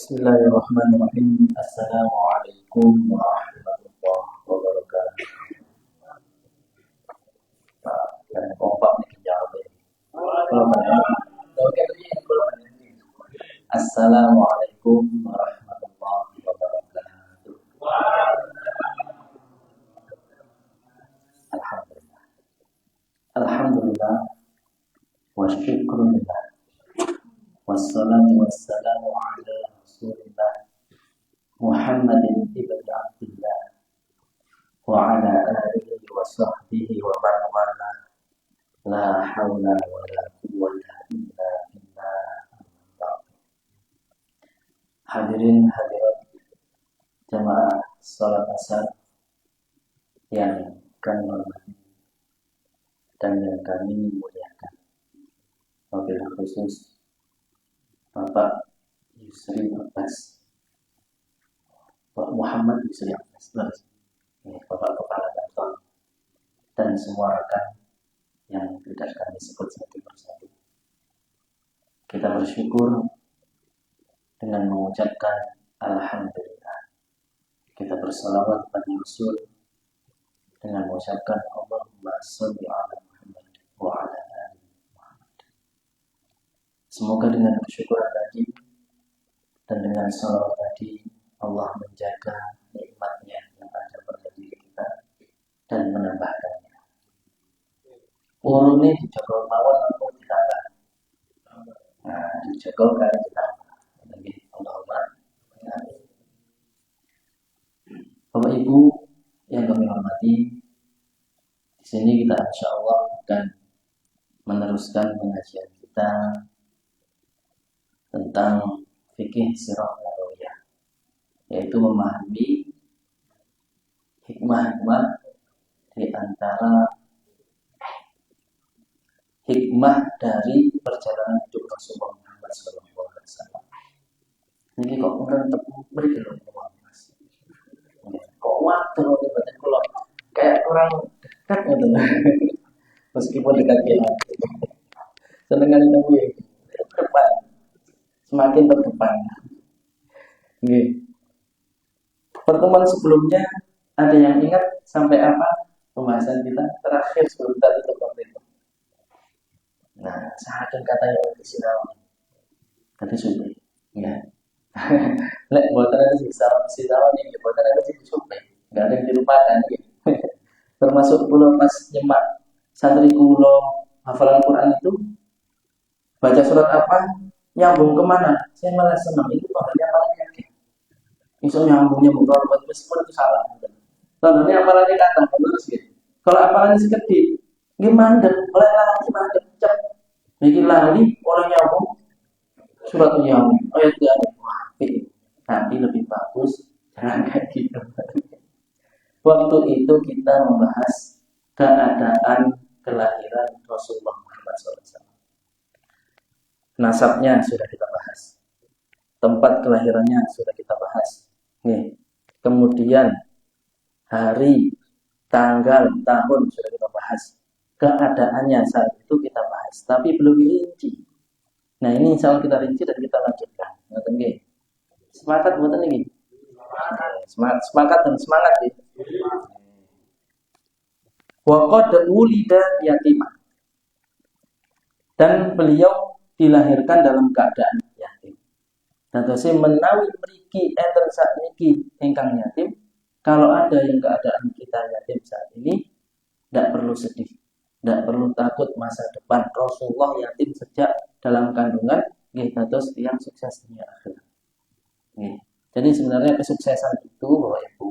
Bismillahirrahmanirrahim. Assalamualaikum warahmatullahi wabarakatuh. Dan kompak nih jawab ini. Assalamualaikum warahmatullahi wabarakatuh. Alhamdulillah. Alhamdulillah. Wa syukrulillah. Wassalatu wassalamu ala Rasulillah Muhammadin ibn Abdillah wa ala alihi wa sahbihi wa man wala la hawla wa la quwwata illa billah. Hadirin hadirat jamaah salat asar yang kami hormati dan yang kami muliakan. Wabillahi khusus Bapak Yusri Abbas, Pak Muhammad Yusri Abbas, Bapak Kepala Kantor, dan semua rekan yang tidak kami sebut satu persatu. Kita bersyukur dengan mengucapkan Alhamdulillah. Kita bersalawat pada Rasul dengan mengucapkan Allahumma sholli ala Muhammad wa ala ali Muhammad. Semoga dengan kesyukuran tadi dan dengan salawat tadi Allah menjaga nikmatnya yang ada pada diri kita dan menambahkannya. Urune dijaga mawon atau ditambah. Nah, dijaga karena ditambah. Jadi Allahumma amin. Bapak Ibu yang kami hormati, di sini kita insya Allah akan meneruskan pengajian kita tentang fikih sirah nabawiyah, yaitu memahami hikmah-hikmah di antara hikmah dari perjalanan hidup Rasulullah Muhammad SAW. Ini kok kemudian beri dulu Mas. Kok waktu berarti kalau kayak orang dekat gitu, meskipun dekat kita. Senengan itu depan. Semakin berdepan. Pertemuan sebelumnya ada yang ingat sampai apa pembahasan kita terakhir sebelum tadi itu. Nah, saking katanya di sini tadi sudah. Ya. Lek buatan ada sisa nih, buatan ada sih sudah. Enggak ada yang dilupakan gitu. Termasuk pulau pas nyemak santri kulo hafalan Quran itu baca surat apa? Nyambung kemana? Saya malah senang itu bahannya paling yakin. Misalnya nyambungnya bukan meskipun itu salah. Lalu ini apalannya kata terus gitu. Kalau apalannya sekedip, gimana? Mulai lagi mana? Cep. Bikin lagi orang nyambung surat nyambung. Ayat dia tapi lebih bagus jangan kayak gitu. Waktu itu kita membahas keadaan kelahiran Rasulullah Muhammad SAW. Nasabnya sudah kita bahas, tempat kelahirannya sudah kita bahas. Nih, kemudian hari, tanggal, tahun sudah kita bahas. Keadaannya saat itu kita bahas, tapi belum rinci. Nah ini insya Allah kita rinci dan kita lanjutkan. Ngerti? Semangat buatan ini. Semangat dan semangat ya. Wa qad wulida yatimah. Dan beliau dilahirkan dalam keadaan yatim. Dan saya menawi mriki enten sakniki ingkang yatim. Kalau ada yang keadaan kita yatim saat ini, tidak perlu sedih, tidak perlu takut masa depan. Rasulullah yatim sejak dalam kandungan, kita terus yang sukses dunia akhirat. Jadi sebenarnya kesuksesan itu, Bapak Ibu,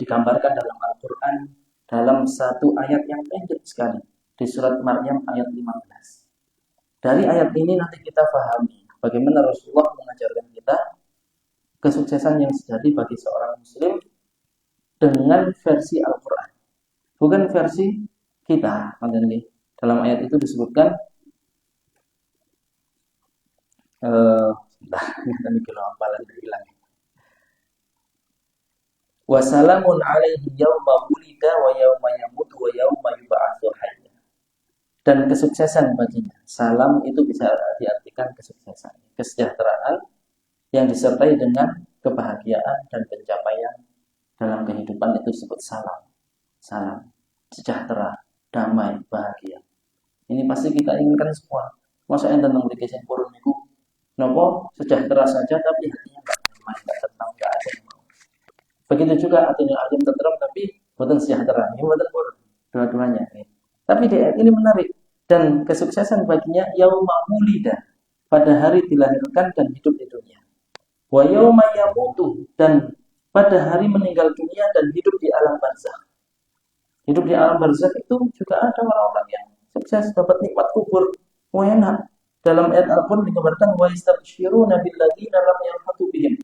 digambarkan dalam Al-Quran dalam satu ayat yang pendek sekali di surat Maryam ayat 15. Dari ayat ini nanti kita pahami bagaimana Rasulullah mengajarkan kita kesuksesan yang sejati bagi seorang muslim dengan versi Al-Quran, bukan versi kita. Dalam ayat itu disebutkan Wassalamun alaihi yawma wulida wa yawma yamutu wa yawma yub'atsu hayya. Dan kesuksesan baginya. Salam itu bisa diartikan kesuksesan, kesejahteraan yang disertai dengan kebahagiaan dan pencapaian dalam kehidupan itu disebut salam. Salam, sejahtera, damai, bahagia. Ini pasti kita inginkan semua. Masa yang tentang beri sing purun niku nopo sejahtera saja tapi hatinya enggak damai, enggak tenang, enggak ada yang mau. Begitu juga hatinya ayam tenteram tapi bukan sejahtera. Ini bukan purun. Dua-duanya. Tapi di ayat ini menarik dan kesuksesan baginya yauma wulida, pada hari dilahirkan dan hidup di dunia. Wa yauma yamutu, dan pada hari meninggal dunia dan hidup di alam barzakh. Hidup di alam barzakh itu juga ada orang-orang yang sukses dapat nikmat kubur. Wah, enak. Dalam ayat Al-Qur'an digambarkan wa yastabshiruna billadzina lam yalhaqu bihim.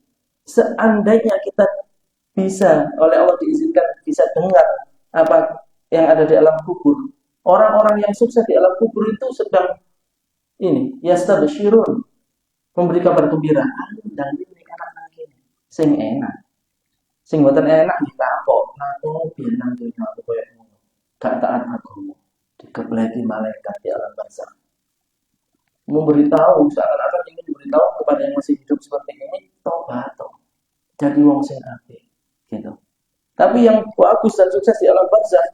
Seandainya kita bisa oleh Allah diizinkan bisa dengar apa yang ada di alam kubur. Orang-orang yang sukses di alam kubur itu sedang ini yastabshirun, memberi kabar gembira. Dan ini anak ini sing enak. Sing boten enak ditapok, nang biyen nang dunya aku koyo ngono. Gak taat agama. Dikebleki malaikat di alam barzakh. Memberitahu seakan-akan ingin memberitahu kepada yang masih hidup seperti ini, tobat toh. Jadi wong sing apik, gitu. Tapi yang bagus dan sukses di alam barzakh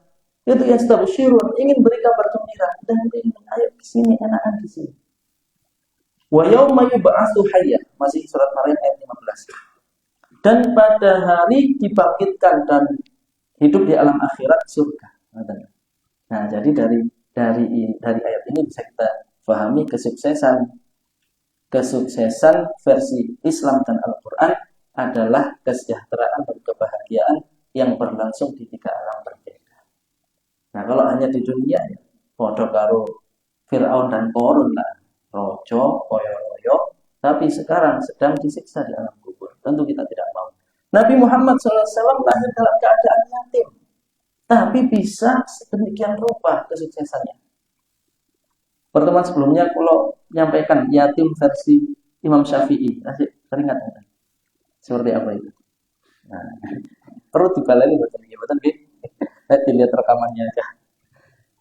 itu yang stabsyirun, ingin beri kabar gembira dan ingin ayo ke sini, enakan di sini. Wa yauma yub'atsu hayya, masih surat Maryam ayat 15. Dan pada hari dibangkitkan dan hidup di alam akhirat surga. Nah, jadi dari ayat ini bisa kita pahami kesuksesan versi Islam dan Al-Quran adalah kesejahteraan dan kebahagiaan yang berlangsung di tiga alam berbeda. Nah, kalau hanya di dunia ya, podo karo Fir'aun dan Qarun lah, rojo, koyo-koyo, tapi sekarang sedang disiksa di alam kubur. Tentu kita tidak mau. Nabi Muhammad SAW lahir dalam keadaan yatim, tapi bisa sedemikian rupa kesuksesannya. Pertemuan sebelumnya kalau menyampaikan yatim versi Imam Syafi'i, teringat kan? Seperti apa itu? Nah, perlu dibaleni betul nggih. Dilihat rekamannya aja.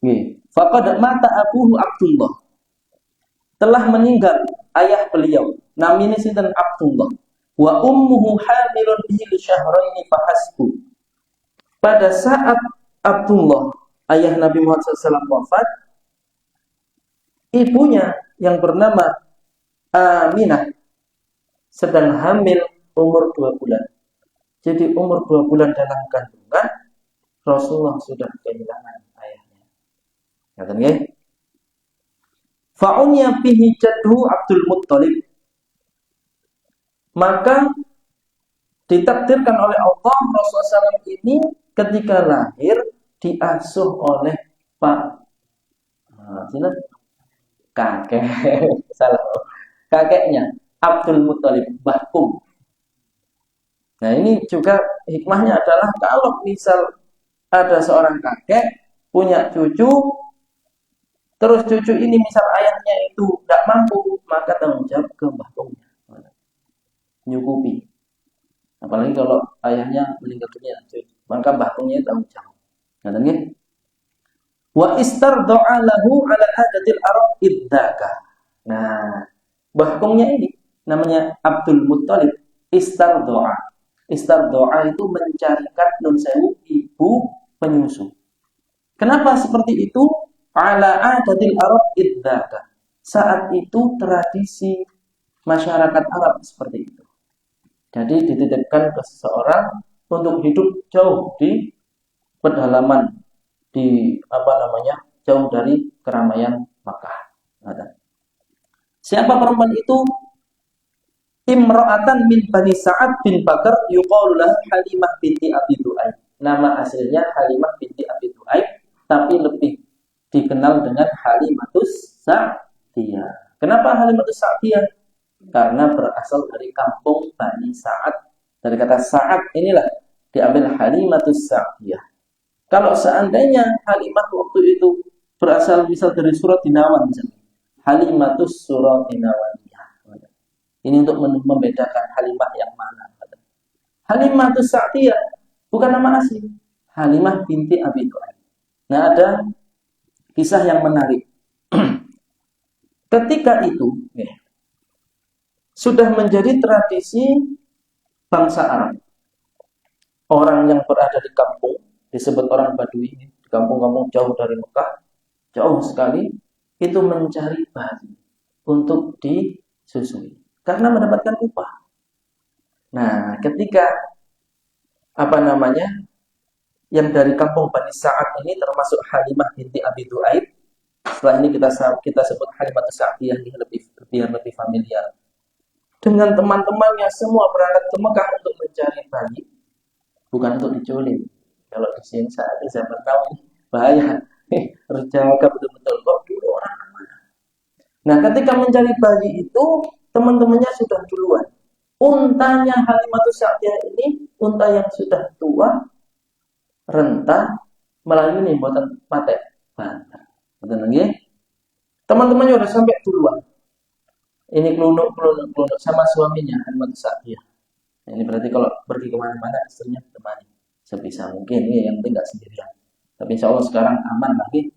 Nggih. Faqad mata abuhu Abdullah. Telah meninggal ayah beliau. Namanya sinten Abdullah. Wa ummuhu hamilun bihi syahraini fahasbu. Pada saat Abdullah, ayah Nabi Muhammad SAW wafat, ibunya yang bernama Aminah sedang hamil umur 2 bulan. Jadi umur 2 bulan dalam kandungan, Rasulullah sudah kehilangan ayahnya. Ngerti nggih? Fa'unya bihi jadhu Abdul Muttalib. Maka ditakdirkan oleh Allah Rasulullah SAW ini ketika lahir diasuh oleh kakek salah kakeknya Abdul Muttalib, Bahkum. Nah, ini juga hikmahnya adalah kalau misal ada seorang kakek punya cucu, terus cucu ini misal ayahnya itu tidak mampu, maka tanggung jawab ke Bahkumnya, nyukupi. Apalagi kalau ayahnya meninggal dunia, maka Bahkumnya tanggung jawab. Ngerti? Wa istarda'a lahu 'ala adatil Arab idzaka. Nah, Bahkumnya ini namanya Abdul Muttalib, istarda'a. Istarda'a itu mencarikan nun sewu ibu penyusu. Kenapa seperti itu? 'Ala adatil Arab idzaka. Saat itu tradisi masyarakat Arab seperti itu. Jadi dititipkan ke seseorang untuk hidup jauh di pedalaman, di jauh dari keramaian Makkah. Siapa perempuan itu? Imra'atan min Bani Sa'ad bin Bakar yuqalu laha Halimah binti Abi Du'aib. Nama aslinya Halimah binti Abi Du'aib, tapi lebih dikenal dengan Halimatus Sa'diyah. Kenapa Halimatus Sa'diyah? Karena berasal dari kampung Bani Sa'ad. Dari kata Sa'ad inilah diambil Halimatus Sa'diyah. Kalau seandainya Halimah waktu itu berasal misal dari Surat Dinawan misalnya, Halimatus Surat Dinawaniyah. Ini untuk membedakan Halimah yang mana. Halimatus Sa'diyah bukan nama asli, Halimah binti Abi Du'aib. Nah, ada kisah yang menarik. Ketika itu, sudah menjadi tradisi bangsa Arab. Orang yang berada di kampung, disebut orang Badui, di kampung-kampung jauh dari Mekah, jauh sekali, itu mencari bayi untuk disusui. Karena mendapatkan upah. Nah, ketika yang dari kampung Bani Sa'ad ini termasuk Halimah binti Abi Du'aib. Setelah ini kita sebut Halimah Sa'diyah biar lebih familiar. Dengan teman-temannya semua berangkat ke Mekah untuk mencari bayi, bukan untuk diculik. Kalau di sini saat ini saya tahu bahaya. Harus jaga betul-betul. Kok dulu orang kemana? Nah, ketika mencari bayi itu, teman-temannya sudah duluan. Untanya Halimah Sa'diyah ini, unta yang sudah tua, renta, melayuni buatan patek. Betul lagi. Teman-temannya udah sampai duluan. Ini kelunuk sama suaminya Halimah Sa'diyah. Nah, ini berarti kalau pergi kemana-mana istrinya temani sebisa mungkin, ya, yang penting nggak sendirian. Tapi insya Allah sekarang aman lagi.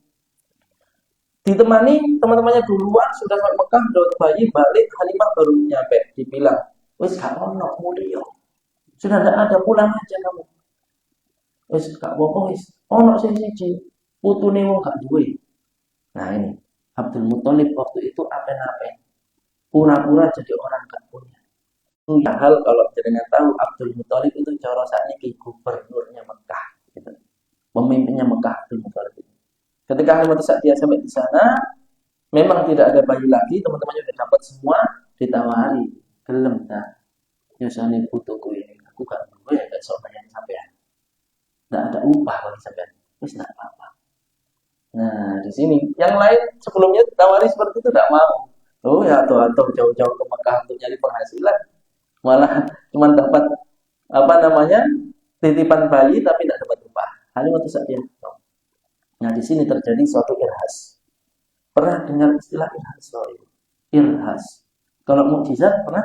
Ditemani teman-temannya duluan, sudah sampai Mekah, dapat bayi, balik, Halimah baru nyampe, dibilang, wis gak ono mulio, sudah tidak ada, pulang aja kamu. Wis gak apa-apa, wis ono siji putune wong gak duwe. Nah ini Abdul Muthalib waktu itu apa-apa, pura-pura jadi orang gak punya. Hal kalau jenengan tahu Abdul Muthalib itu cara sakniki gubernurnya Mekah, gitu. Pemimpinnya Mekah Abdul Muthalib. Ketika Halimah Sa'diyah sampai di sana, memang tidak ada bayi lagi, teman-temannya sudah dapat semua, ditawari, gelem dah. Nyusani putuku ini, aku gak duwe gak sok banyak sampean. Enggak ada upah bagi sampean. Wis enggak apa-apa. Nah, di sini yang lain sebelumnya ditawari seperti itu tidak mau. Oh ya, atau jauh-jauh ke Mekah untuk nyari penghasilan. Malah cuma dapat titipan bayi tapi tidak dapat upah. Halimah Sa'diyah. Nah, di sini terjadi suatu irhas. Pernah dengar istilah irhas? Irhas. Kalau mukjizat pernah?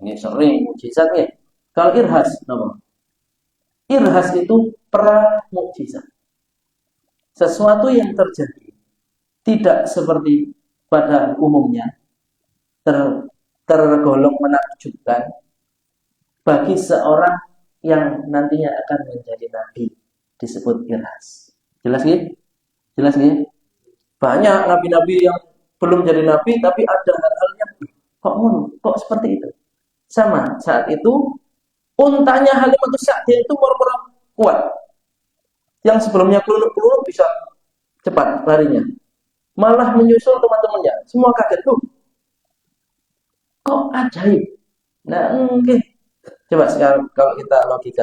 Ini sering mukjizat ya. Kalau irhas, nama? Irhas itu pra mukjizat. Sesuatu yang terjadi tidak seperti pada umumnya tergolong menakjubkan bagi seorang yang nantinya akan menjadi nabi, disebut irhas. Jelas gitu? Jelas gitu? Banyak nabi-nabi yang belum jadi nabi, tapi ada hal-hal yang kok seperti itu. Sama saat itu, untanya Halimah Sa'diyah itu murmur kuat. Yang sebelumnya kelunuk-kelunuk bisa cepat larinya. Malah menyusul teman-temannya. Semua kaget tuh. Kok ajaib? Nah, okay. Coba sekarang kalau kita logika.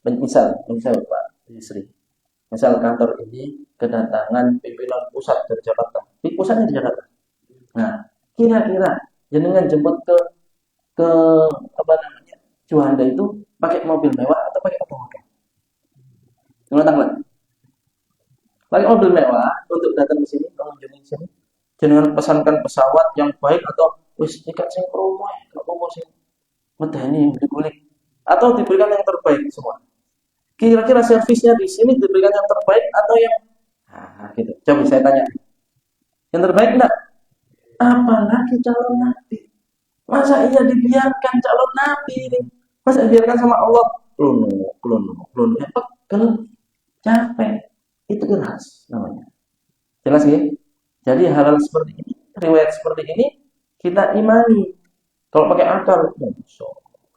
Misal Pak Yusri. Misal kantor ini kedatangan pimpinan pusat dari Jakarta. Pusatnya di Jakarta. Nah, kira-kira jenengan jemput ke Juanda itu pakai mobil mewah atau pakai apa mobil? Pakai mobil mewah untuk datang ke sini, mengunjungi sini. Jenengan pesankan pesawat yang baik atau wis tiket sing promo ya, enggak promo sing medeni dikulik atau diberikan yang terbaik semua. Kira-kira servisnya di sini diberikan yang terbaik atau yang gitu. Coba saya tanya. Yang terbaik enggak? Apalagi calon nabi. Masa iya dibiarkan calon nabi ini? Masa dibiarkan sama Allah? Kelunuk. Ya pegel, capek. Itu irhas namanya. Jelas ya? Jadi hal-hal seperti ini, riwayat seperti ini kita imani. Kalau pakai akal,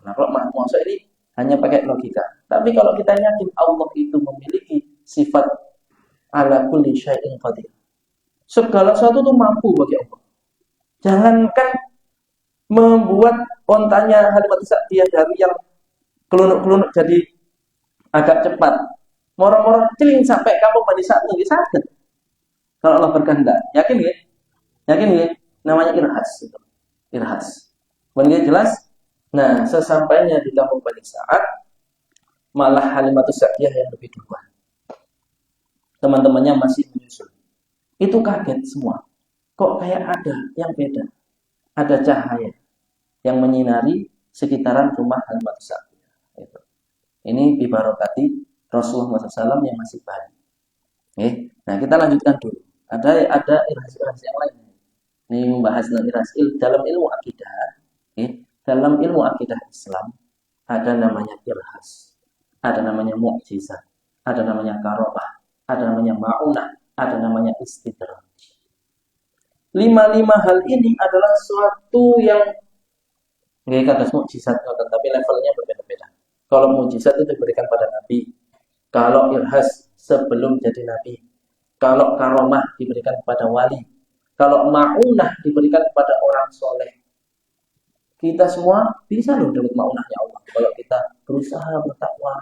kalau masa ini hanya pakai logika. Tapi kalau kita yakin Allah itu memiliki sifat ala kulli syai'in qadir. Segala sesuatu itu mampu bagi Allah. Jangankan membuat ontanya Halimah Sa'diyah dari yang kelunuk-kelunuk jadi agak cepat. Moro-moro celing sampai kamu pada saat ini sakit. Kalau Allah berkehendak, yakin ya? Yakin ya? Namanya irhas. Irhas. Kemudian jelas. Nah, sesampainya di kampung Bani Sa'ad, malah Halimah Sa'diyah yang lebih duluan. Teman-temannya masih menyusul. Itu kaget semua. Kok kayak ada yang beda? Ada cahaya yang menyinari sekitaran rumah Halimah Sa'diyah. Ini dibarokati Rasulullah SAW yang masih bayi. Nah, kita lanjutkan dulu. Ada irhas-irhas yang lain. Ini membahas dalam ilmu akidah. Dalam ilmu akidah Islam ada namanya irhas, ada namanya mukjizat, ada namanya karomah, ada namanya ma'unah, ada namanya istidraj. Lima hal ini adalah suatu yang nggak kata mukjizat, tapi levelnya berbeda-beda. Kalau mukjizat itu diberikan pada Nabi, kalau irhas sebelum jadi Nabi, kalau karomah diberikan kepada wali, kalau ma'unah diberikan kepada orang soleh. Kita semua bisa loh dapat ma'unahnya Allah. Kalau kita berusaha bertakwa,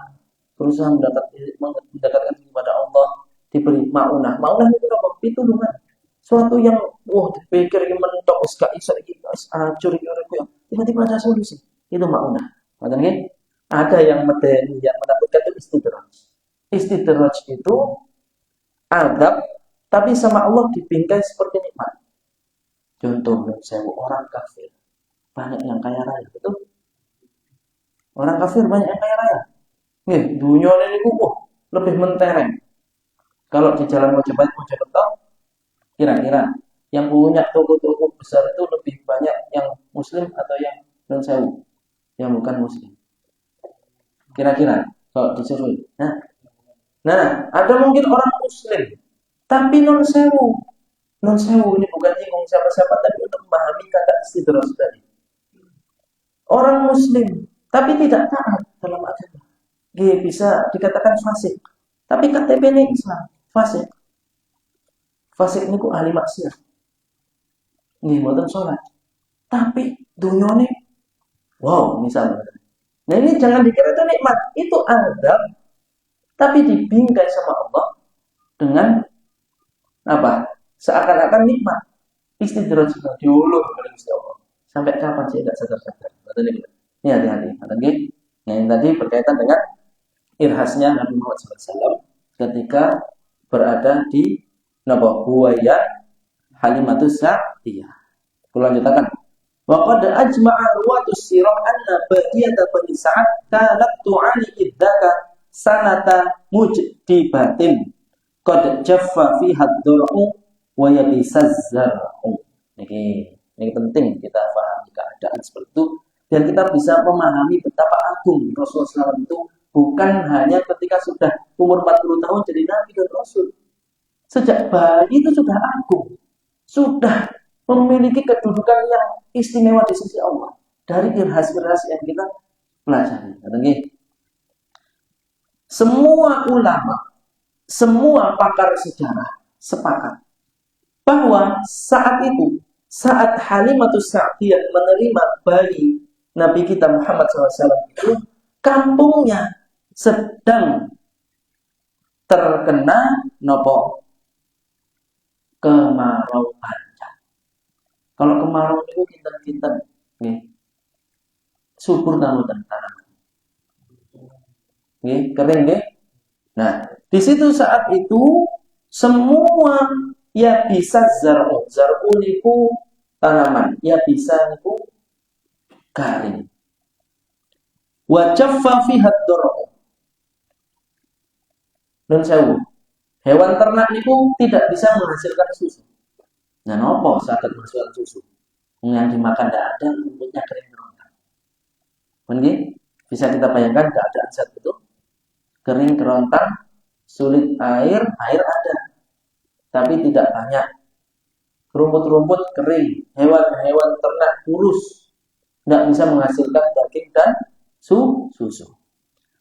berusaha mendekatkan kepada Allah, diberi ma'unah. Ma'unah itu apa? Pitulungan. Suatu yang dipikir mentok gak iso iki hancur iki uripku, tiba-tiba ada solusi. Itu ma'unah. Ngoten nggih? Ada yang medeni, yang menakutkan itu istidraj. Istidraj itu adab, tapi sama Allah dibingkai seperti nikmat. Contoh, orang kafir banyak yang kaya raya, betul? Orang kafir banyak yang kaya raya. Nih, dunia ini lebih mentereng. Kalau di jalan Mojokerto, kira-kira yang punya toko-toko besar itu lebih banyak yang Muslim atau yang non sewu, yang bukan Muslim. Kira-kira kalau disuruh. Nah, ada mungkin orang Muslim, tapi non sewu. Non sewu ini bukan nyinggung siapa-siapa, tapi untuk memahami kata istidraj tadi. Orang Muslim, tapi tidak taat dalam agama. Dia bisa dikatakan fasik. Tapi KTP-nya Islam, fasik. Fasik ini ahli maksiat. Nggih mboten salat. Tapi dunyane misalnya. Nah ini jangan dikira itu nikmat, itu adab, tapi dibingkai sama Allah dengan apa? Seakan-akan nikmat. Istidraj diulur oleh Gusti Allah. Sampai kapan sih tidak sadar-sadar? Ini hati-hati. Nah yang tadi berkaitan dengan irhasnya Nabi Muhammad SAW ketika berada di Huwaya Halimatus Sa'diyah. Aku lanjutkan. Wa qad ajma'a ruwatus sirah anna badiyata bani Sa'ad kanat tu'ani idzaka sanata mujdibatin qad jaffa fiha ad-dur'u wa yabisaz zar'u. Ini penting kita pahami keadaan seperti itu dan kita bisa memahami betapa agung Rasulullah SAW itu bukan hanya ketika sudah umur 40 tahun jadi Nabi dan Rasul. Sejak bayi itu sudah agung. Sudah memiliki kedudukan yang istimewa di sisi Allah. Dari irhas-irhas yang kita pelajari. Semua ulama, semua pakar sejarah sepakat bahwa saat Halimatus Sa'diyah menerima bayi Nabi kita Muhammad SAW itu, kampungnya sedang terkena kemarau panjang. Kalau kemarau itu kinten-kinten, subur tanaman. Kering nggih. Nah, di situ saat itu semua ya bisa zar'u niku tanaman, ya bisa niku garing. Wa jaffa fiha ad-dur'u. Nun sewu. Hewan ternak niku tidak bisa menghasilkan susu. Nah, nopo saged menghasilkan susu? Yang dimakan tidak ada, rumputnya kering kerontang. Mungkin bisa kita bayangkan keadaan saat itu kering kerontang, sulit air ada, tapi tidak banyak. Rumput-rumput kering, hewan-hewan ternak kurus, tidak bisa menghasilkan daging dan susu.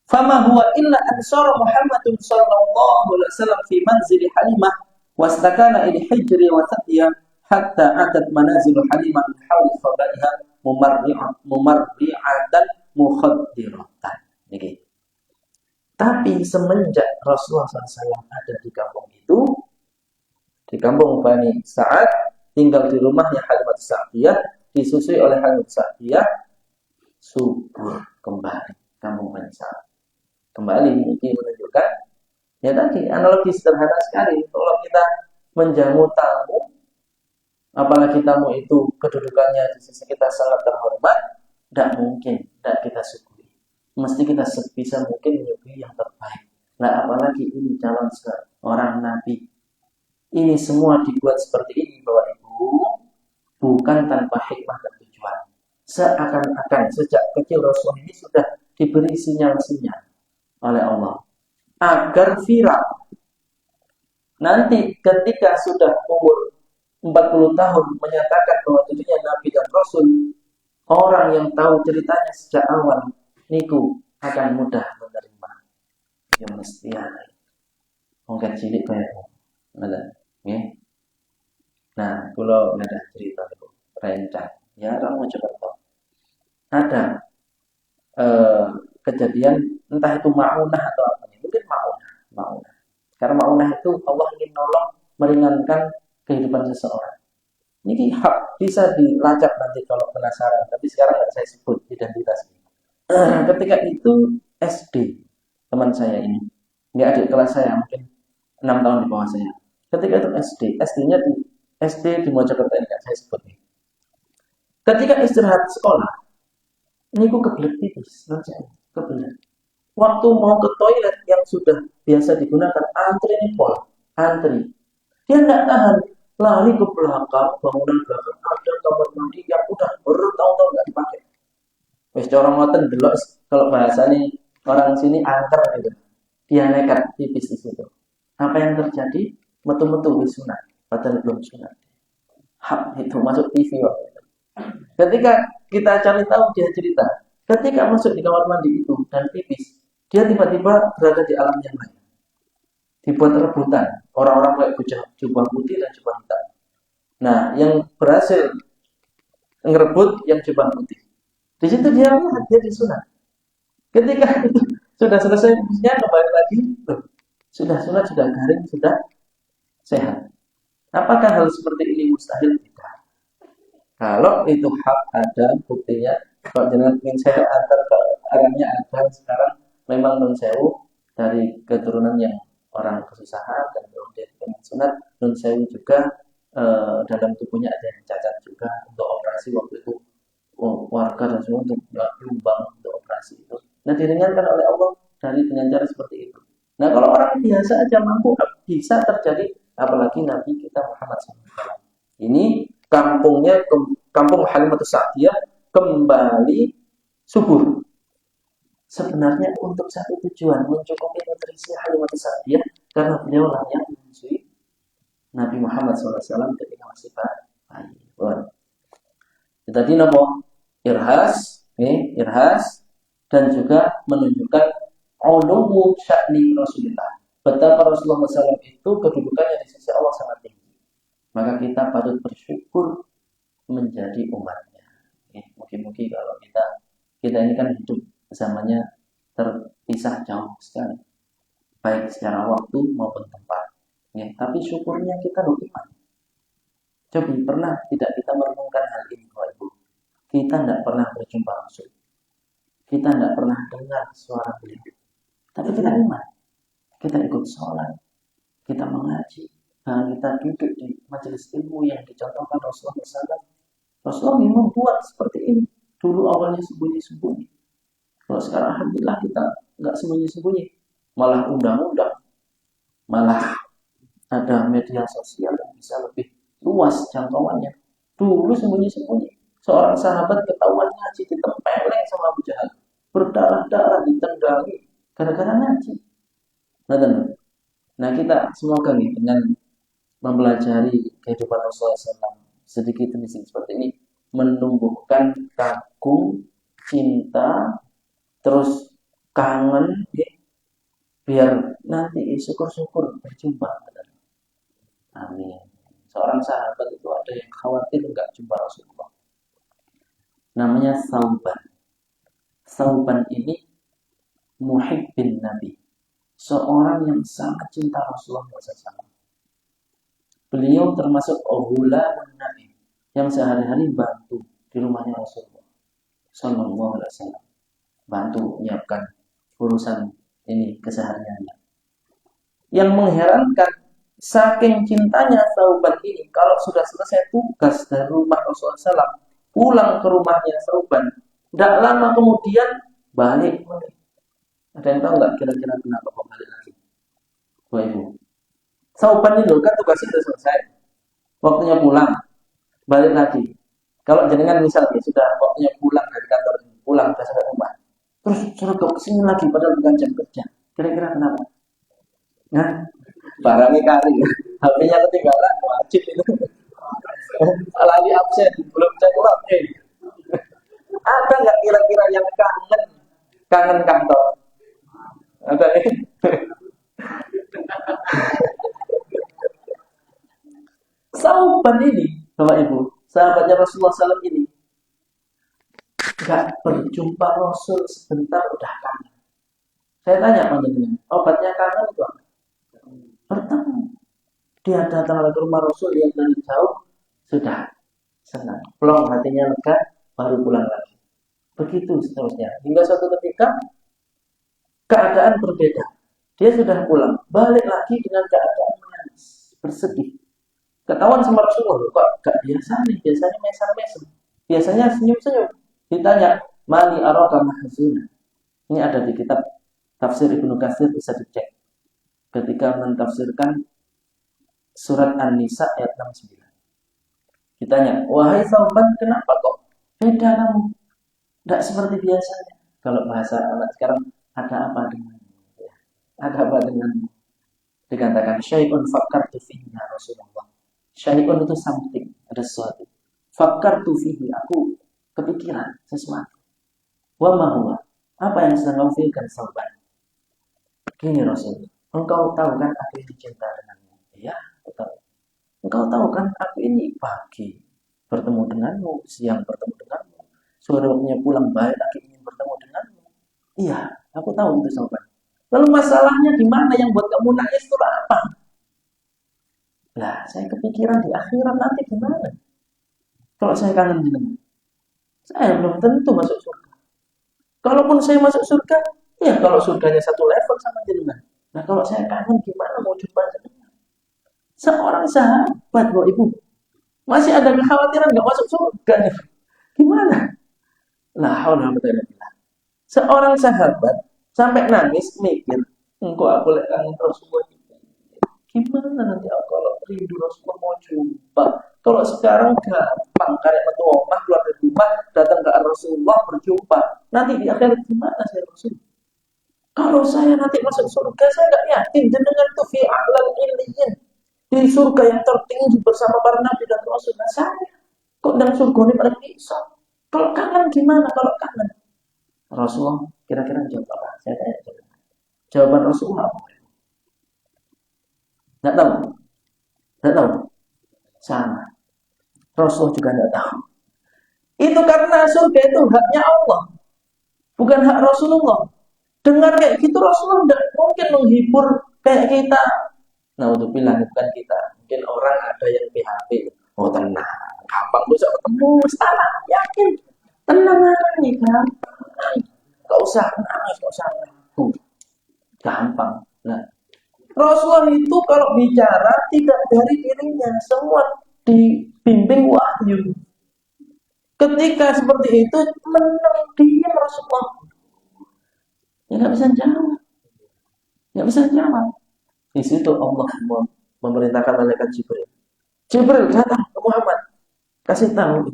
Fama huwa illa ansara Muhammadun sallallahu alaihi wasallam fi manzili Halimah wastakana ila hijri wa thaqiyah hatta atat manazil Halimah min hawli fadaiha mumarri'atan mukhaddiratan. Tapi semenjak Rasulullah SAW ada di kampung itu, di kampung Bani Sa'ad, tinggal di rumahnya Halimatus Sa'diyah, disusui oleh Halimatus Sa'diyah, subur kembali kampung Bani Sa'ad. Kembali ini menunjukkan ya tadi analogi sederhana sekali. Kalau kita menjamu tamu, apalagi tamu itu kedudukannya di sisi kita sangat terhormat, tidak mungkin tidak kita syukuri. Mesti kita sebisa mungkin menyukuri yang terbaik. Nah, apalagi ini calon seorang nabi. Ini semua dibuat seperti ini, Bapak Ibu, bukan tanpa hikmah dan tujuan. Seakan-akan sejak kecil Rasul ini sudah diberi sinyal-sinyal oleh Allah agar viral. Nanti ketika sudah umur 40 tahun menyatakan bahwa dirinya Nabi dan Rasul, orang yang tahu ceritanya sejak awal niku akan mudah menerima. Ya mesti ada. Mungkin cilik kayak mana? Nah, kalau ada cerita itu rencang, ya orang mau coba ada kejadian entah itu maunah atau apa, mungkin maunah. Karena maunah itu Allah ingin nolong meringankan kehidupan seseorang. Ini hak bisa dilacak nanti kalau penasaran, tapi sekarang nggak saya sebut identitasnya. Ketika itu SD teman saya ini, nggak adik kelas saya, mungkin 6 tahun di bawah saya. Ketika itu SD-nya di SD di Mojokerto ini kan saya sebut nih. Ketika istirahat sekolah, ini aku kebelet tipis, kebelet. Waktu mau ke toilet yang sudah biasa digunakan, antri. Dia nggak tahan, lari ke belakang, bangunan belakang ada kamar mandi yang udah bertahun-tahun nggak dipakai. Wes orang ngoten delok kalau bahasa nih orang sini angker gitu. Dia nekat tipis di situ. Apa yang terjadi? Metu-metu wis sunat, padahal belum sunat. Hak itu masuk TV waktu itu. Ketika kita cari tahu dia cerita, ketika masuk di kamar mandi itu dan pipis, dia tiba-tiba berada di alam yang lain. Dibuat rebutan orang-orang pakai jubah putih dan jubah hitam. Nah, yang berhasil ngerebut yang jubah putih. Di situ dia lihat dia disunat. Ketika itu sudah selesai pipisnya, kembali lagi, sudah sunat, sudah garing, sudah sehat. Apakah hal seperti ini mustahil? Tidak. Kalau itu hak ada buktinya, kalau jangan ingin saya antar ke arahnya ada sekarang memang non sewu dari keturunan yang orang kesusahan dan kemudian dengan sunat non sewu juga dalam tubuhnya ada yang cacat juga untuk operasi waktu itu warga dan semua untuk lubang untuk operasi itu. Nah diringankan oleh Allah dari dengan cara seperti itu. Nah kalau orang biasa aja mampu bisa terjadi, apalagi Nabi kita Muhammad SAW. Ini kampungnya kampung Halimatus Sa'diyah kembali subur. Sebenarnya untuk satu tujuan mencukupi nutrisi Halimatus Sa'diyah karena beliau lah yang menyusui Nabi Muhammad SAW ketika masih bayi. Tadi nopo irhas dan juga menunjukkan uluwu sya'ni Rasulullah. Betapa Rasulullah SAW itu kedudukannya di sisi Allah sangat tinggi. Maka kita patut bersyukur menjadi umatnya. Mungkin kalau kita ini kan hidup zamannya terpisah jauh sekali, baik secara waktu maupun tempat. Tapi syukurnya kita iman. Coba pernah tidak kita merenungkan hal ini, Bapak Ibu? Kita tidak pernah berjumpa langsung. Kita tidak pernah dengar suara beliau. Tapi kita iman. Kita ikut sholat. Kita mengaji. Nah, kita duduk di majelis ilmu yang dicontohkan Rasulullah SAW. Rasulullah memang membuat seperti ini. Dulu awalnya sembunyi-sembunyi. Kalau sekarang alhamdulillah kita nggak sembunyi-sembunyi. Malah undang-undang. Malah ada media sosial yang bisa lebih luas jangkauannya. Dulu sembunyi-sembunyi. Seorang sahabat ketahuan ngaji ditempeleng sama Abu Jahal. Berdarah-darah ditendangi gara-gara ngaji. Nah kita semoga nih dengan mempelajari kehidupan Rasulullah SAW sedikit demi sedikit seperti ini menumbuhkan kagum, cinta, terus kangen, biar nanti syukur-syukur berjumpa. Amin. Seorang sahabat itu ada yang khawatir enggak jumpa Rasulullah. Namanya Sauban ini muhibbin Nabi. Seorang yang sangat cinta Rasulullah SAW. Beliau termasuk ghulam Nabi yang sehari-hari bantu di rumahnya Rasulullah Sallallahu Alaihi Wasallam, bantu menyiapkan urusan ini kesehariannya. Yang mengherankan, saking cintanya Sauban ini, kalau sudah selesai tugas dari rumah Rasulullah SAW, pulang ke rumahnya Sauban, tidak lama kemudian balik. Ada yang tahu nggak kira-kira kenapa kok balik lagi? Ibu. Sauban itu kan tugasnya sudah selesai, waktunya pulang, balik lagi. Kalau jenengan misalnya sudah waktunya pulang dari kantor, pulang ke rumah, terus suruh ke sini lagi padahal bukan jam kerja. Kira-kira kenapa? Nah, barangnya kali, HP-nya ketinggalan, wajib itu. Lagi absen, belum cek login. Ada nggak kira-kira yang kangen kantor? Ada nih. Sahabat ini, Bapak Ibu, sahabatnya Rasulullah SAW ini, nggak berjumpa Rasul sebentar udah kangen. Saya tanya panjenengan, obatnya kangen itu apa? Bertemu. Dia datang ke rumah Rasul yang dari jauh, sudah senang. Plong hatinya lega, baru pulang lagi. Begitu seterusnya. Hingga suatu ketika keadaan berbeda. Dia sudah pulang, balik lagi dengan keadaan menangis, bersedih. Ketahuan sama Rasulullah, kok gak biasa nih, biasanya mesem-mesem. Biasanya senyum-senyum. Ditanya, mali araka mahzuna. Ini ada di kitab tafsir Ibnu Katsir, bisa dicek. Ketika mentafsirkan surat An-Nisa ayat 69. Ditanya, wahai sahabat, kenapa kok beda kamu? Tidak seperti biasanya. Kalau bahasa anak sekarang, ada apa denganmu? Ada apa denganmu? Dikatakan, syai'un fakkartu fihi ya Rasulullah. Syai'un itu something, ada sesuatu. Fakkartu fihi, aku kepikiran sesuatu. Wa ma huwa, apa yang sedang kau pikirkan sahabat? Gini Rasul, engkau tahu kan aku ini cinta denganmu. Ya, aku tahu. Engkau tahu kan aku ini pagi bertemu denganmu, siang bertemu denganmu, sore waktunya pulang balik lagi ingin bertemu denganmu. Iya, aku tahu itu sahabat. Lalu masalahnya di mana yang buat kamu nangis itu apa? Lah, saya kepikiran di akhirat nanti gimana? Kalau saya kangen jenengan, saya belum tentu masuk surga. Kalaupun saya masuk surga, ya kalau surganya satu level sama jenengan. Nah, kalau saya kangen gimana mau jumpa jenengan? Seorang sahabat, Bapak Ibu, masih ada kekhawatiran nggak masuk surga nih. Gimana? La haula wala quwwata illa billah. Seorang sahabat sampai nangis mikir, engkau aku lihat kangen Rasulullah. Gimana nanti aku kalau rindu Rasulullah mau jumpa? Kalau sekarang gampang, karek metu omah keluar dari rumah, datang ke Rasulullah berjumpa. Nanti di akhirat gimana saya Rasul? Kalau saya nanti masuk surga, saya nggak yakin jenengan itu fi a'lal illiyin, di surga yang tertinggi bersama para nabi dan rasul. Nah, saya kok dalam surga ini pada bisa? Kalau kangen gimana? Kalau kangen, Rasulullah kira-kira jawab apa? Saya tanya jawaban Rasulullah apa? Nggak tahu. Nggak tahu. Sama. Rasulullah juga nggak tahu. Itu karena surga itu haknya Allah, bukan hak Rasulullah. Dengar kayak gitu Rasulullah tidak mungkin menghibur kayak kita. Nah, untuk bilang bukan kita. Mungkin orang ada yang PHP. Oh tenang, gampang bisa ketemu. Salah, yakin. Tenang aja, gampang. Gak usah nangis, gak usah ragu. Gampang. Nah, Rasulullah itu kalau bicara tidak dari dirinya, semua dibimbing wahyu. Ketika seperti itu, menang diam Rasulullah. Ya nggak bisa jawab. Nggak bisa jawab. Di situ Allah memerintahkan malaikat Jibril. Jibril datang ke Muhammad. Kasih tahu.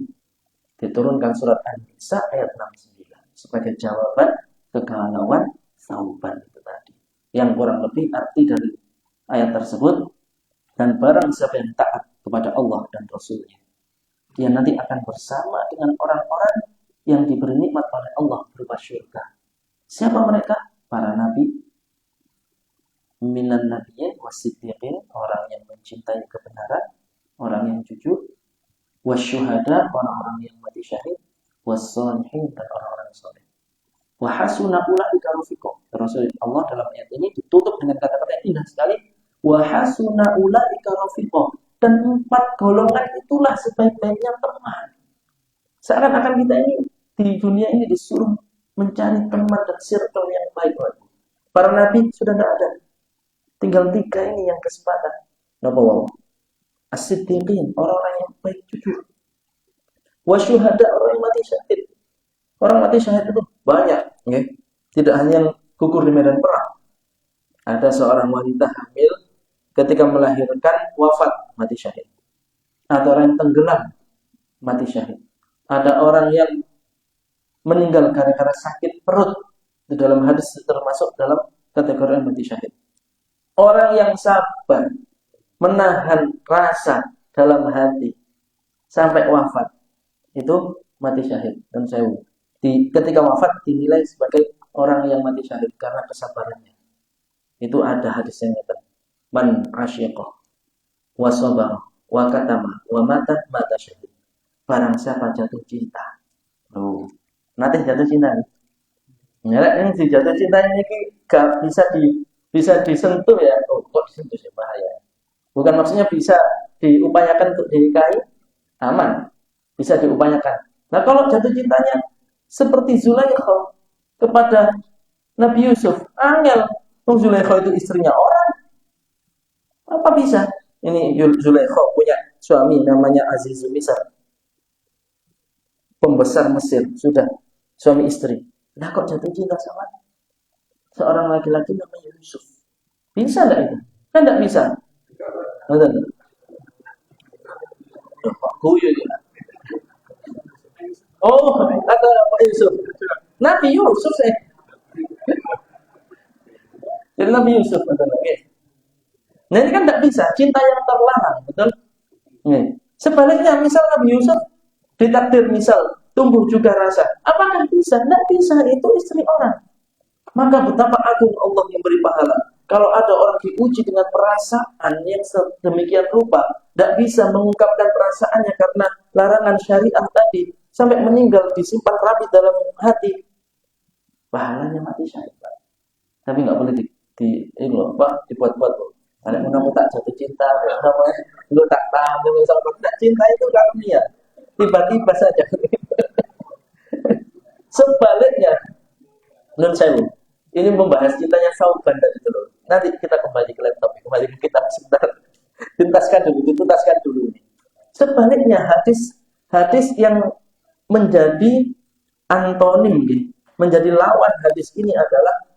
Diturunkan surat An-Nisa ayat 69. Sebagai jawaban kegalauan sauban itu tadi. Yang kurang lebih arti dari ayat tersebut. Dan barang siapa yang taat kepada Allah dan Rasulnya, dia nanti akan bersama dengan orang-orang yang diberi nikmat oleh Allah berupa syurga. Siapa mereka? Para nabi, minan nabiyyin wasiddiqin, orang yang mencintai kebenaran, orang yang jujur, wasyuhada, orang-orang yang mati syahid, wassalihin, dan orang-orang saleh. Wa hasuna ulaika rafiqa. Rasul Allah dalam ayat ini ditutup dengan kata-kata yang indah sekali. Wa hasuna ulaika rafiqa. Dan 4 golongan itulah sebaik-baiknya teman. Seakan-akan kita ini di dunia ini disuruh mencari teman dan circle yang baik. Para nabi sudah tidak ada. Tinggal 3 ini yang kesempatan. Nabawaw. As-siddiqin, orang-orang yang baik jujur. Wasyuhada, orang yang mati syahid. Orang mati syahid itu banyak. Okay? Tidak hanya yang gugur di medan perang. Ada seorang wanita hamil ketika melahirkan wafat, mati syahid. Atau orang yang tenggelam, mati syahid. Ada orang yang meninggal gara-gara sakit perut. Di dalam hadis termasuk dalam kategori mati syahid. Orang yang sabar menahan rasa dalam hati sampai wafat itu mati syahid. Dan ketika wafat dinilai sebagai orang yang mati syahid karena kesabarannya. Itu ada hadis yang nyata. Man asyiqah wa sabara wa katama wa mata syahid. Barang siapa jatuh cinta. Nanti jatuh cinta. Yang jatuh cinta ini gak bisa disentuh ya. Kok disentuh sih bahaya. Bukan maksudnya bisa diupayakan untuk dinikahi, aman. Bisa diupayakan. Nah kalau jatuh cintanya seperti Zulaikha kepada Nabi Yusuf, angel. Zulaikha itu istrinya orang. Apa bisa? Ini Zulaikha punya suami namanya Azizul Misr. Pembesar Mesir, sudah suami istri. Nah kok jatuh cinta sama seorang laki-laki namanya Yusuf? Bisa enggak itu? Kan enggak bisa. Betul. Pak Guyu ya. Oh, ada Pak Yusuf. Nabi Yusuf saya. Jadi Nabi Yusuf betul lagi. Nah ini kan tidak bisa, cinta yang terlarang, betul? Sebaliknya, misal Nabi Yusuf ditakdir misal tumbuh juga rasa, apakah bisa? Tidak bisa, itu istri orang. Maka betapa agung Allah yang beri pahala. Kalau ada orang diuji dengan perasaan yang sedemikian rupa, tidak bisa mengungkapkan perasaannya karena larangan syariah tadi, sampai meninggal disimpan rapi dalam hati, pahalanya mati syahid. Tapi nggak boleh dibuat-buat. Kalau kamu tak jatuh cinta, lu tak tahu, misalnya tak cinta itu kamu ya, tiba-tiba saja. Sebaliknya, menurut saya, ini membahas cintanya Sauban tadi dulu. Nanti kita kembali ke laptop, kembali ke kitab sebentar. Tuntaskan dulu ini. Sebaliknya, hadis yang menjadi antonim, menjadi lawan hadis ini adalah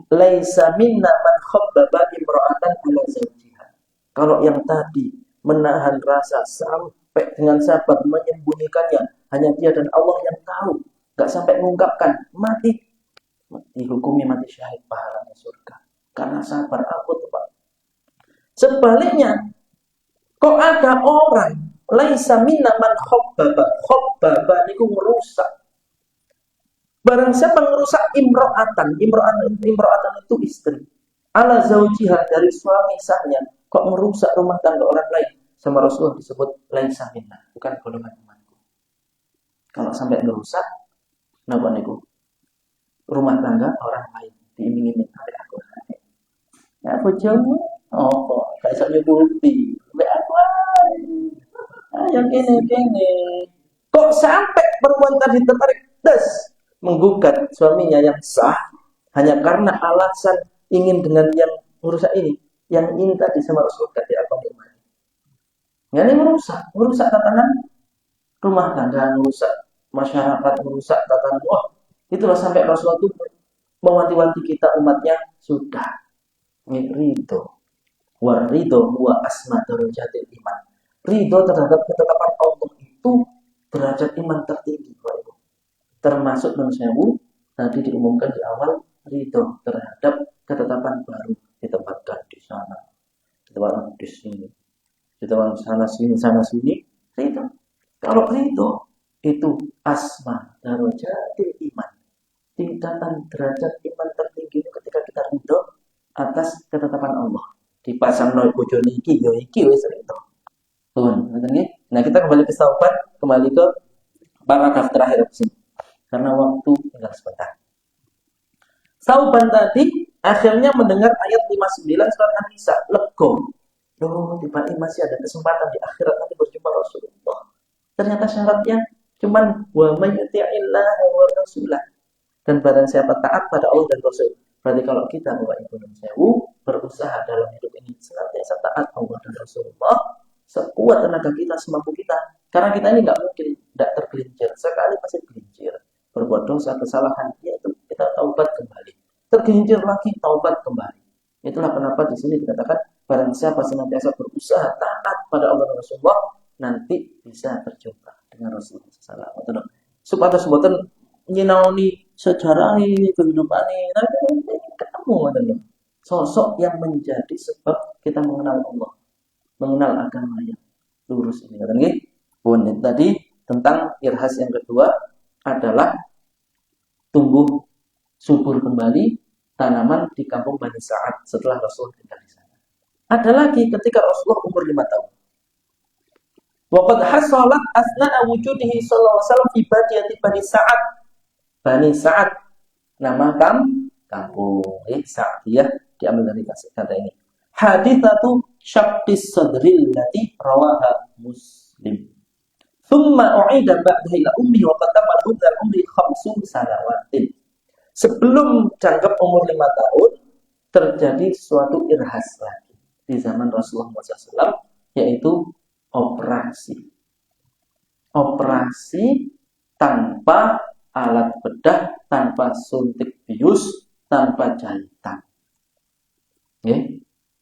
laisa minna man khabbaba imra'atan ala zawjiha. Kalau yang tadi menahan rasa sampai dengan sabar menyembunyikannya, hanya dia dan Allah yang tahu, enggak sampai mengungkapkan, mati dihukumi mati syahid, pahalanya surga karena sabar. Aku tuh Pak. Sebaliknya, kok ada orang laisa minna man khabbaba niku merusak. Barang siapa merusak imro'atan itu istri. Ala zaujiha dari suami sahnya. Kok merusak rumah tangga orang lain? Sama Rasulullah disebut laisa minna, bukan golongan imanku. Kalau sampai merusak, napa niku? Rumah tangga orang lain diiming-iming oleh aku. Ya bojomu, oh, gak iso nyubuti. Mbak aku ayo kene. Kok sampai perempuan tadi tertarik menggugat suaminya yang sah hanya karena alasan ingin dengan yang merusak ini, yang ini tadi sama Rasulullah diakomodir. Ini merusak tatanan rumah tangga, merusak masyarakat, merusak tatanan. Itulah sampai Rasulullah itu mewanti-wanti kita umatnya sudah ridho. Ridho wa asma darajatil iman. Ridho terhadap ketetapan Allah itu derajat iman tertinggi. Termasuk mensewu tadi diumumkan di awal ridho terhadap ketetapan baru ditempatkan di sana, ditempatkan di sini, ditempatkan sana sini ridho. Kalau ridho itu asma darajatil iman, tingkatan derajat iman tertinggi itu ketika kita ridho atas ketetapan Allah. Dipasang nol bojone iki yo iki wis ridho. Nah kita kembali ke Sauban, kembali ke paragraf terakhir di sini. Karena waktu tinggal sebentar. Sauban tadi akhirnya mendengar ayat 59 surat An-Nisa, lego. Tiba-tiba masih ada kesempatan di akhirat nanti berjumpa Rasulullah. Ternyata syaratnya cuman wa may yuti'illah wa rasulah. Dan barang siapa taat pada Allah dan Rasul. Berarti kalau kita Bapak Ibu dan Sewu berusaha dalam hidup ini senantiasa taat Allah dan Rasulullah, sekuat tenaga kita, semampu kita. Karena kita ini nggak mungkin tidak tergelincir. Sekali pasti tergelincir. Berbuat dosa, kesalahan, yaitu kita taubat kembali. Tergelincir lagi, taubat kembali. Itulah kenapa di sini dikatakan barang siapa senantiasa berusaha taat pada Allah dan Rasulullah, nanti bisa berjumpa dengan Rasulullah SAW. Supados boten nyinaoni sejarah kehidupan ini, tapi ketemu ngoten sosok yang menjadi sebab kita mengenal Allah, mengenal agama yang lurus ini. Ngoten nggih. Pun tadi tentang irhas yang kedua adalah tumbuh subur kembali tanaman di kampung Bani Sa'ad setelah Rasul tinggal di sana. Ada lagi ketika Rasulullah umur 5 tahun. Waqad hasalat asna'a wujudihi sallallahu alaihi wasallam fi badiyati Bani Sa'ad. Bani Sa'ad nama kampung Sa'diyah diambil dari kata ini. Haditsatu syaqqis sadril lati rawaha Muslim. Thumma u'ida ba'daha ila ummi wa qad tamma al umri 5 sanawatin. Sebelum jangkep umur 5 tahun terjadi suatu irhas lagi di zaman Rasulullah SAW, yaitu operasi tanpa alat bedah, tanpa suntik bius, tanpa jahitan.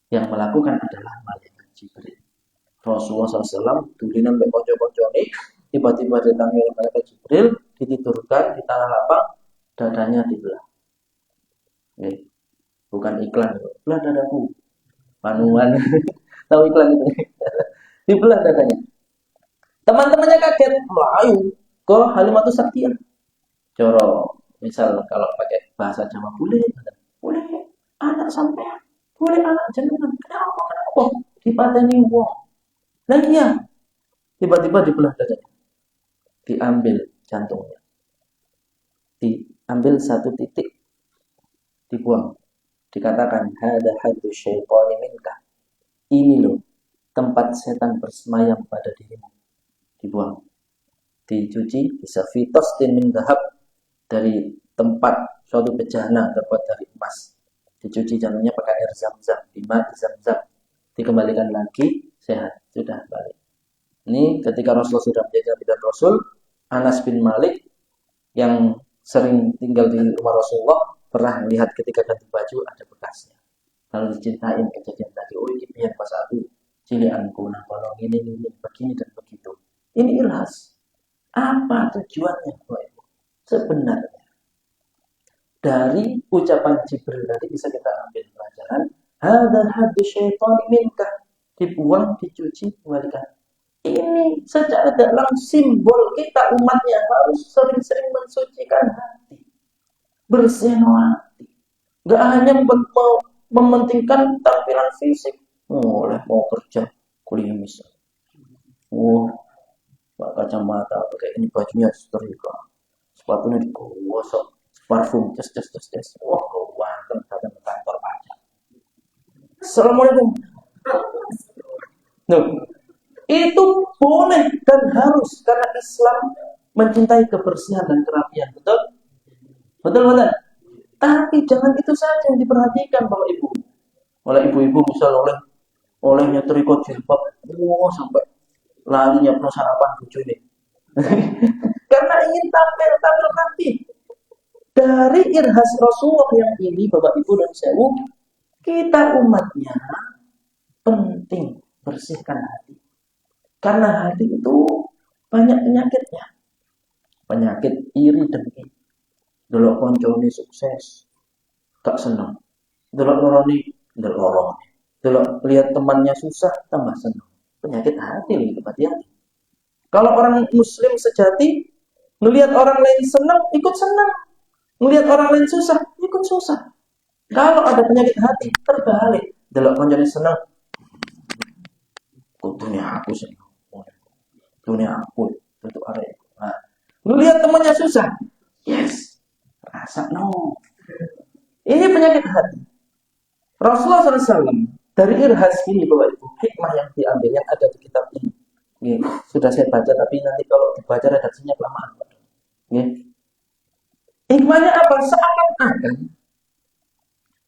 Yang melakukan adalah malaikat Jibril. Rasulullah SAW dulinan mbek kanca-kancane, tiba-tiba didatangi oleh malaikat Jibril, ditidurkan di tanah lapang, dadanya dibelah. Bukan iklan, belah dadaku. Panuan. Tahu iklan itu? Dibelah dadanya. Teman-temannya kaget, melayu ke Halimatus Sa'diyah. Coro, misal kalau pakai bahasa Jawa, boleh anak sampean, boleh anak jenengan. Kenapa? Dipateni wong. Lah iya. Tiba-tiba dibelah dadanya. Diambil jantungnya. Diambil satu titik, dibuang. Dikatakan hada haddu syaitani minka. Ini loh tempat setan bersemayam pada dirimu. Dibuang. Dicuci, bisa fitos min dhahab, dari tempat suatu bejana terbuat dari emas. Dicuci jantungnya pakai air zam-zam, zam-zam. Dikembalikan lagi, sehat. Sudah balik. Ini ketika Rasulullah sudah menjadi Nabi dan Rasul, Anas bin Malik yang sering tinggal di rumah Rasulullah pernah melihat ketika ganti baju ada bekasnya. Lalu diceritain kejadian tadi, oh ini biar pas aku cilianku, nah kalau ini, begini dan begitu. Ini irhas. Apa tujuannya, Bapak Ibu? Sebenarnya dari ucapan Jibril tadi bisa kita ambil pelajaran. Hadza haddu syaitani minka. Dibuang, dicuci, kembalikan. Ini secara dalam simbol kita umatnya harus sering-sering mensucikan hati, bersihkan hati. Gak hanya mementingkan tampilan fisik. Mau kerja, kuliah misal. Kacamata, pakai ini bajunya setrika, sepatunya digosok, parfum, tes. Ganteng datang ke kantor pajak. Assalamualaikum. Itu boleh dan harus karena Islam mencintai kebersihan dan kerapian, betul? Tapi jangan itu saja yang diperhatikan, Bapak Ibu. Oleh ibu-ibu misal olehnya trikot jilbab, sampai lalu nyiapno sarapan bojo ini. Karena ingin tampil rapi. Dari irhas Rasulullah yang ini, Bapak Ibu dan Sewu, kita umatnya penting bersihkan hati. Karena hati itu banyak penyakitnya. Penyakit iri dengki. Delok koncone sukses, gak senang. Delok lorone, delok lihat temannya susah, tambah senang. Penyakit hati nih, hati-hati. Kalau orang muslim sejati melihat orang lain senang, ikut senang. Melihat orang lain susah, ikut susah. Kalau ada penyakit hati, terbalik. Delok koncone senang, kudunya aku senang. Dunia aku untuk arek. Nah, melihat temannya susah, yes, rasa no. Ini penyakit hati. Rasulullah SAW dari irhas ini, Bapak Ibu, hikmah yang diambil yang ada di kitab ini. Sudah saya baca, tapi nanti kalau dibaca redaksinya kelamaan. Hikmahnya apa? Seakan-akan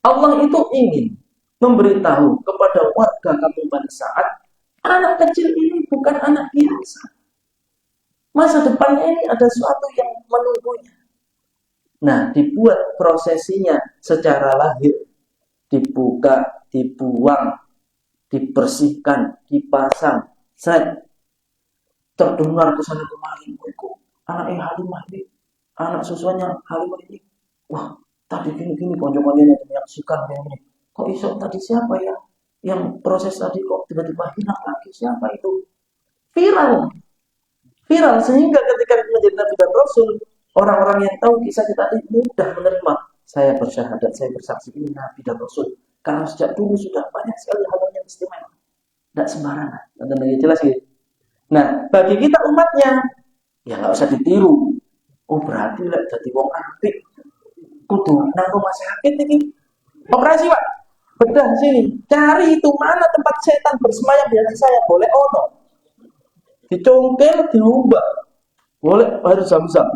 Allah itu ingin memberitahu kepada warga kampung Bani Sa'ad, anak kecil ini bukan anak biasa. Masa depannya ini ada sesuatu yang menunggunya. Nah, dibuat prosesinya secara lahir. Dibuka, dibuang, dibersihkan, dipasang, set. terdengar ke sana kemari, kok anak Halimah ini, anak susunya Halimah ini, wah tadi gini-gini konco-konconya menyaksikan ini, kok iso tadi siapa ya yang proses tadi kok tiba-tiba hilang lagi, siapa itu? Viral, viral sehingga ketika menjadi Nabi dan Rasul, orang-orang yang tahu kisah kita ini mudah menerima. Saya bersyahadat, saya bersaksi ini Nabi dan Rasul. Karena sejak dulu sudah banyak sekali hal yang istimewa. Tidak sembarangan. Dan jelas gitu. Nah, bagi kita umatnya, ya nggak usah ditiru. Oh berarti lah jadi wong apik. Kudu nang rumah sakit ini. Operasi pak, bedah sini. Cari itu mana tempat setan bersemayam di hati saya. Boleh ono. Dicongkel, diubah. Boleh harus zam-zam.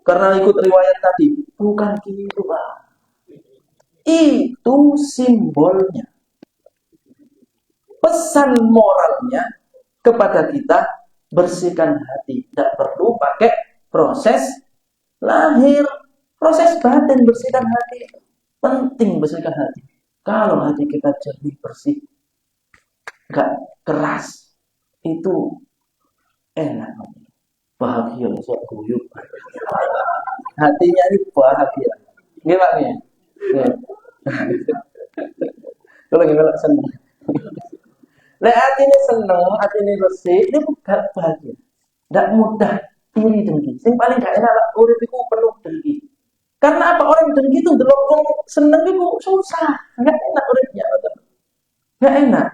Karena ikut riwayat tadi. Bukan gitu pak. Itu simbolnya. Pesan moralnya kepada kita, bersihkan hati. Tidak perlu pakai proses lahir. Proses batin, bersihkan hati. Penting bersihkan hati. Kalau hati kita jernih, bersih, gak keras, itu enak. Bahagia, sok guyup. Hatinya ini bahagia. Gimana nih? Kalau gimana senang. Lek hatinya seneng, hatinya bersih, ini gak bahagia. Gak mudah iri dengki. Yang paling gak enak lah, urip iku penuh dengki. Karena apa orang dengki itu delokong seneng itu susah, gak enak uripnya. Gak enak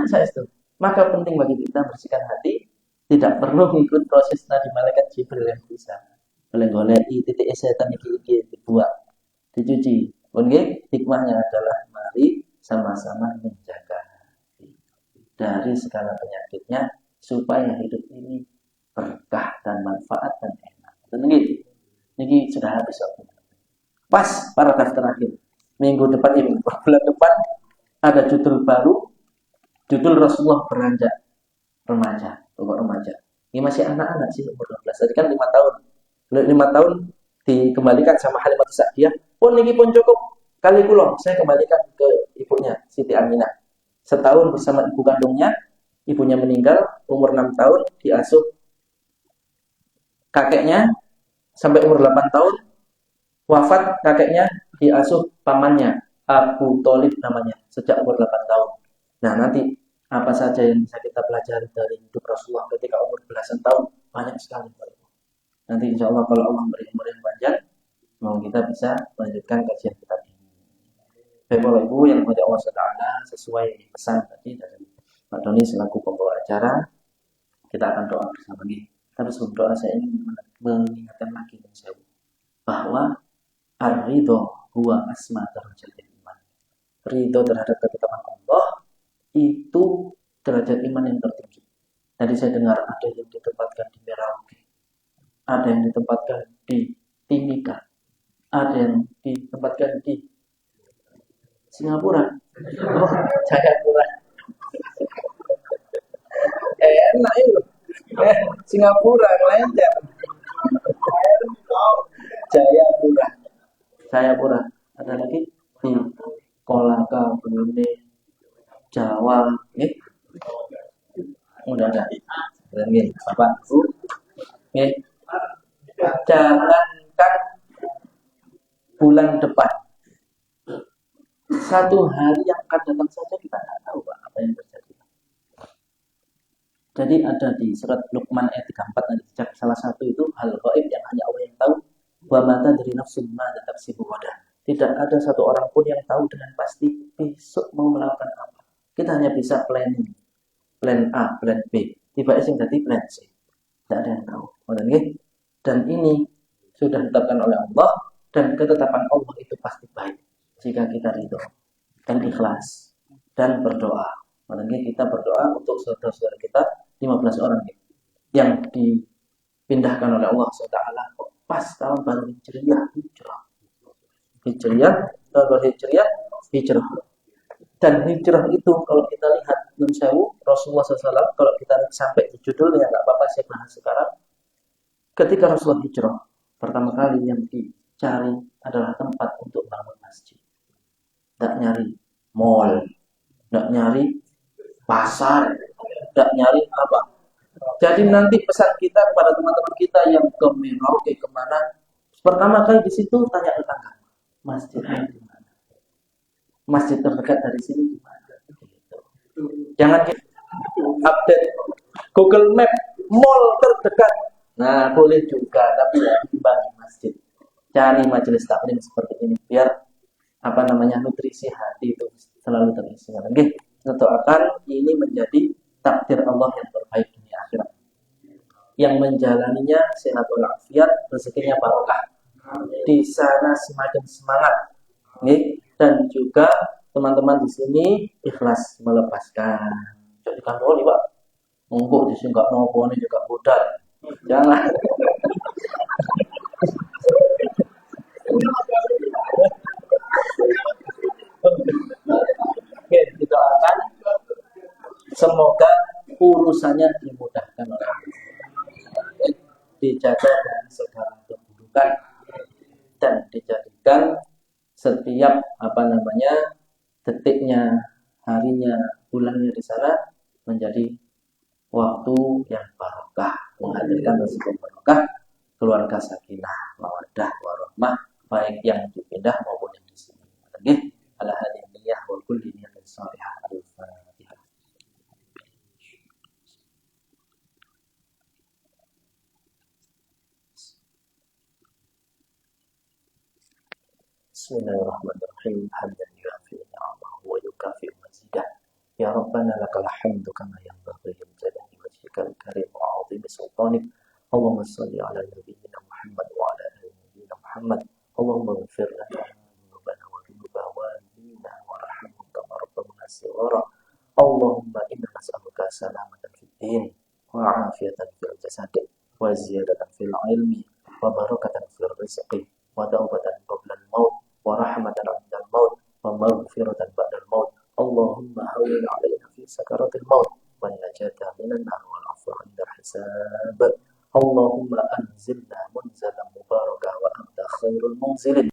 saya itu. Maka penting bagi kita bersihkan hati, tidak perlu mengikut proses tadi malaikat Jibril yang bisa. Boleh-boleh titik setan iki dibuat, dicuci. Oke, hikmahnya adalah mari sama-sama menjaga hati dari segala penyakitnya supaya hidup ini berkah dan manfaat dan enak. Dan ini sudah habis waktu. Pas paragraf terakhir. Minggu depan ini, bulan depan ada judul baru, judul Rasulullah beranjak remaja, umur remaja. Ini masih anak-anak sih umur 12. Tadi kan 5 tahun. 5 tahun dikembalikan sama Halimah Sa'diyah. Pun ini pun cukup kali kula saya kembalikan ke ibunya Siti Aminah. Setahun bersama ibu kandungnya, ibunya meninggal umur 6 tahun, diasuh kakeknya sampai umur 8 tahun, wafat kakeknya, diasuh pamannya Abu Thalib namanya sejak umur 8 tahun. Nah nanti apa saja yang bisa kita pelajari dari hidup Rasulullah ketika umur belasan tahun, banyak sekali. Nanti insya Allah kalau Allah memberi umur yang panjang, mau kita bisa melanjutkan kajian kita ini. Bapak Ibu yang dimuliakan Allah Taala, sesuai pesan tadi dari Pak Doni selaku pembawa acara, kita akan doa bersama ini. Tapi sebelum doa saya ingin mengingatkan lagi bahwa ar-ridho huwa asma darajat iman. Ridho terhadap ketetapan Allah itu derajat iman yang tertinggi. Tadi saya dengar ada yang ditempatkan di Merauke, ada yang ditempatkan di Timika, ada yang ditempatkan di Singapura, Jayapura. Enak itu. Singapura ngelencer. Jayapura. Ada lagi di Kolaka, Brunei, Jawa, udah ada. Ini Bapak, Bu. Jangankan bulan depan, satu hari yang akan datang saja kita nggak tahu Pak, apa yang terjadi. Jadi ada di surat Luqman ayat 34 nanti salah satu itu hal gaib yang hanya Allah yang tahu. Wa mata dari nafsu ma taksibu wadah. Tidak ada satu orang pun yang tahu dengan pasti besok mau melakukan apa. Kita hanya bisa planning, plan A, plan B. Tiba-tiba sing jadi plan C. Tidak ada yang tahu. Dan ini sudah ditetapkan oleh Allah dan ketetapan Allah itu pasti baik jika kita ridho dan ikhlas dan berdoa. Makanya kita berdoa untuk saudara-saudara kita 15 orang yang dipindahkan oleh Allah SWT pas tahun baru hijriyah. Tahun baru hijriyah. Dan hijrah itu kalau kita lihat Nun Sewu Rasulullah SAW, kalau kita sampai di judulnya nggak apa-apa saya bahas sekarang. Ketika Rasulullah hijrah, pertama kali yang dicari adalah tempat untuk bangun masjid. Tidak nyari mall, tidak nyari pasar, tidak nyari apa, Jadi nanti pesan kita kepada teman-teman kita yang ke Merauke kemana, pertama kali di situ tanya tetangga, masjidnya di mana? Masjid terdekat dari sini di mana? Gitu. Jangan kita update Google Map mall terdekat. Nah, boleh juga, tapi ya imbangi masjid. Cari majelis taklim seperti ini biar nutrisi hati itu selalu terisi. Oke, doakan ini menjadi takdir Allah yang terbaik dunia akhirat. Yang menjalaninya sehat walafiat, rezekinya barokah. Di sana semakin semangat. Nih, dan juga teman-teman di sini ikhlas melepaskan. Jadi kan boleh, Pak. Monggo di sini enggak nopo ini juga modal. Jangan. Oke, didoakan semoga urusannya dimudahkan oleh Allah. Dijaga dari segala keburukan dan dijadikan setiap detiknya, harinya, bulannya di sana menjadi waktu yang barokah, menghadirkan rezeki barokah, keluarga sakinah, mawaddah, warahmah, baik yang dipindah maupun yang di sini. Oke, ala hadhihi niyyah wa kulli niyyatin shalihah. Al-Fatihah. Bismillahirrahmanirrahim. Hamdan yuafi ni'amahu wa yukafi mazidah. Ya Rabbana lakal hamdu kama yanbaghi li jalali wajhikal karim wa 'azimi sultanik. Allahumma shalli ala nabiyyina Muhammad wa ala ali nabiyyina Muhammad. Allahumma ighfir lana dhunubana wa dhunuba walidina warhamhum kama rabbana shighara. Allahumma inna nas'aluka salamatan fid din wa 'afiyatan fil jasad wa ziyadatan fil ilmi wa barakatan fil rizqi wa tawbatan qabla al-maut wa rahmatan 'inda al-maut wa maghfiratan ba'da al-maut. Allahumma hawwin 'alaina fi sakaratil maut wan najata minan nar wal 'afwa 'inda al-hisab. Allahumma anzilna munzalan mubarakah wa anta khairul munzilin.